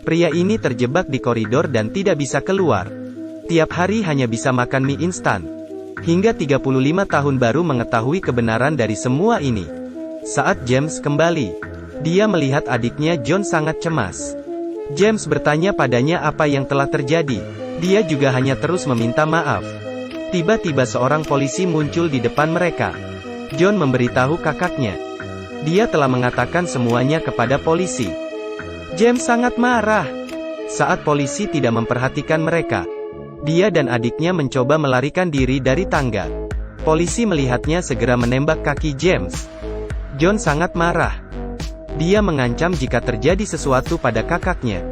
Pria ini terjebak di koridor dan tidak bisa keluar. Tiap hari hanya bisa makan mie instan. Hingga 35 tahun baru mengetahui kebenaran dari semua ini. Saat James kembali, dia melihat adiknya John sangat cemas. James bertanya padanya apa yang telah terjadi. Dia juga hanya terus meminta maaf. Tiba-tiba seorang polisi muncul di depan mereka. John memberitahu kakaknya. Dia telah mengatakan semuanya kepada polisi. James sangat marah saat polisi tidak memperhatikan mereka. Dia dan adiknya mencoba melarikan diri dari tangga. Polisi melihatnya segera menembak kaki James. John sangat marah. Dia mengancam jika terjadi sesuatu pada kakaknya,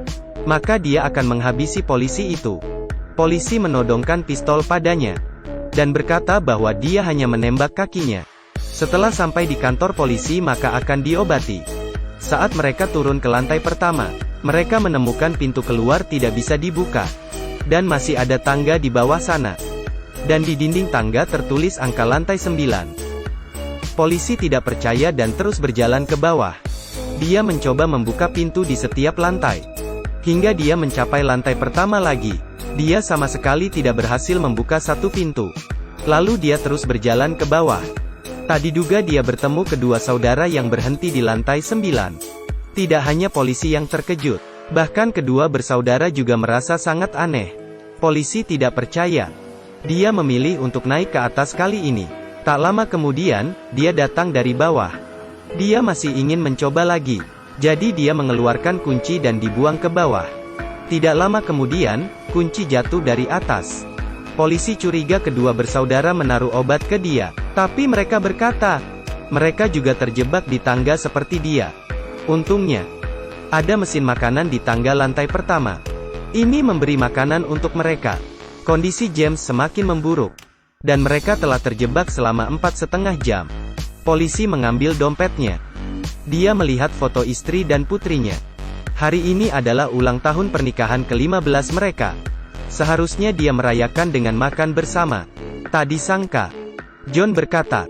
maka dia akan menghabisi polisi itu. Polisi menodongkan pistol padanya, dan berkata bahwa dia hanya menembak kakinya. Setelah sampai di kantor polisi maka akan diobati. Saat mereka turun ke lantai pertama, mereka menemukan pintu keluar tidak bisa dibuka. Dan masih ada tangga di bawah sana. Dan di dinding tangga tertulis angka lantai 9. Polisi tidak percaya dan terus berjalan ke bawah. Dia mencoba membuka pintu di setiap lantai. Hingga dia mencapai lantai pertama lagi. Dia sama sekali tidak berhasil membuka satu pintu. Lalu dia terus berjalan ke bawah. Tak diduga dia bertemu kedua saudara yang berhenti di lantai 9. Tidak hanya polisi yang terkejut. Bahkan kedua bersaudara juga merasa sangat aneh. Polisi tidak percaya. Dia memilih untuk naik ke atas kali ini. Tak lama kemudian, dia datang dari bawah. Dia masih ingin mencoba lagi. Jadi dia mengeluarkan kunci dan dibuang ke bawah. Tidak lama kemudian, kunci jatuh dari atas. Polisi curiga kedua bersaudara menaruh obat ke dia. Tapi mereka berkata, mereka juga terjebak di tangga seperti dia. Untungnya, ada mesin makanan di tangga lantai pertama. Ini memberi makanan untuk mereka. Kondisi James semakin memburuk. Dan mereka telah terjebak selama 4,5 jam. Polisi mengambil dompetnya. Dia melihat foto istri dan putrinya. Hari ini adalah ulang tahun pernikahan ke-15 mereka. Seharusnya dia merayakan dengan makan bersama. Tak disangka. John berkata,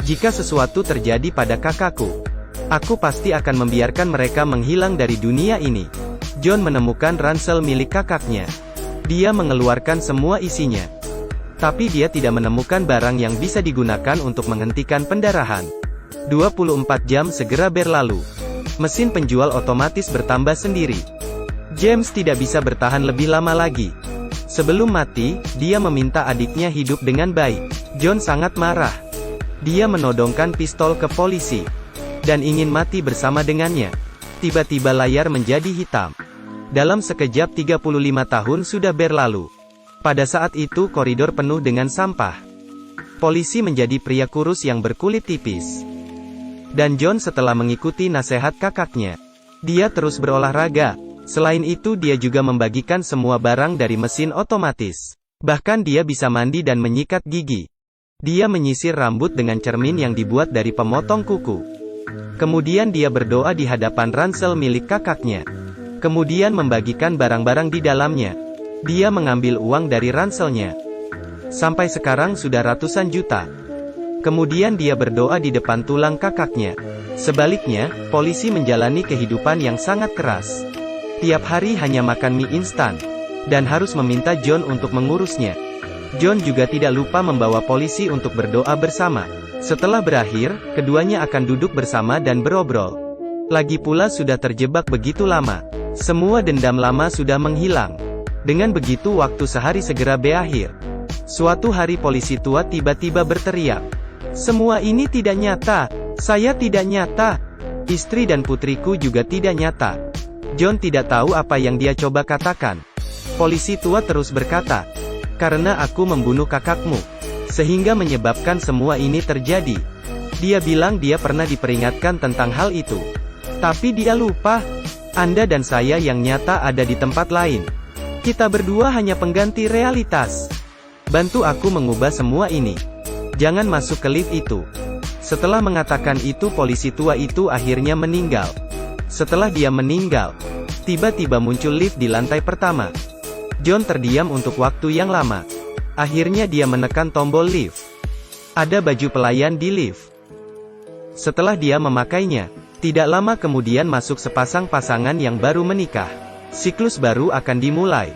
jika sesuatu terjadi pada kakakku, aku pasti akan membiarkan mereka menghilang dari dunia ini. John menemukan ransel milik kakaknya. Dia mengeluarkan semua isinya. Tapi dia tidak menemukan barang yang bisa digunakan untuk menghentikan pendarahan. 24 jam segera berlalu. Mesin penjual otomatis bertambah sendiri. James tidak bisa bertahan lebih lama lagi. Sebelum mati, dia meminta adiknya hidup dengan baik. John sangat marah. Dia menodongkan pistol ke polisi. Dan ingin mati bersama dengannya. Tiba-tiba layar menjadi hitam. Dalam sekejap 35 tahun sudah berlalu. Pada saat itu koridor penuh dengan sampah. Polisi menjadi pria kurus yang berkulit tipis. Dan John setelah mengikuti nasihat kakaknya, dia terus berolahraga. Selain itu dia juga membagikan semua barang dari mesin otomatis. Bahkan dia bisa mandi dan menyikat gigi. Dia menyisir rambut dengan cermin yang dibuat dari pemotong kuku. Kemudian dia berdoa di hadapan ransel milik kakaknya. Kemudian membagikan barang-barang di dalamnya. Dia mengambil uang dari ranselnya. Sampai sekarang sudah ratusan juta. Kemudian dia berdoa di depan tulang kakaknya. Sebaliknya, polisi menjalani kehidupan yang sangat keras. Tiap hari hanya makan mie instan. Dan harus meminta John untuk mengurusnya. John juga tidak lupa membawa polisi untuk berdoa bersama. Setelah berakhir, keduanya akan duduk bersama dan berobrol. Lagi pula sudah terjebak begitu lama. Semua dendam lama sudah menghilang. Dengan begitu waktu sehari segera berakhir. Suatu hari polisi tua tiba-tiba berteriak. Semua ini tidak nyata. Saya tidak nyata. Istri dan putriku juga tidak nyata. John tidak tahu apa yang dia coba katakan. Polisi tua terus berkata, karena aku membunuh kakakmu. Sehingga menyebabkan semua ini terjadi. Dia bilang dia pernah diperingatkan tentang hal itu. Tapi dia lupa. Anda dan saya yang nyata ada di tempat lain. Kita berdua hanya pengganti realitas. Bantu aku mengubah semua ini. Jangan masuk ke lift itu. Setelah mengatakan itu polisi tua itu akhirnya meninggal. Setelah dia meninggal, tiba-tiba muncul lift di lantai pertama. John terdiam untuk waktu yang lama. Akhirnya dia menekan tombol lift. Ada baju pelayan di lift. Setelah dia memakainya, Tidak lama kemudian masuk sepasang pasangan yang baru menikah. Siklus baru akan dimulai.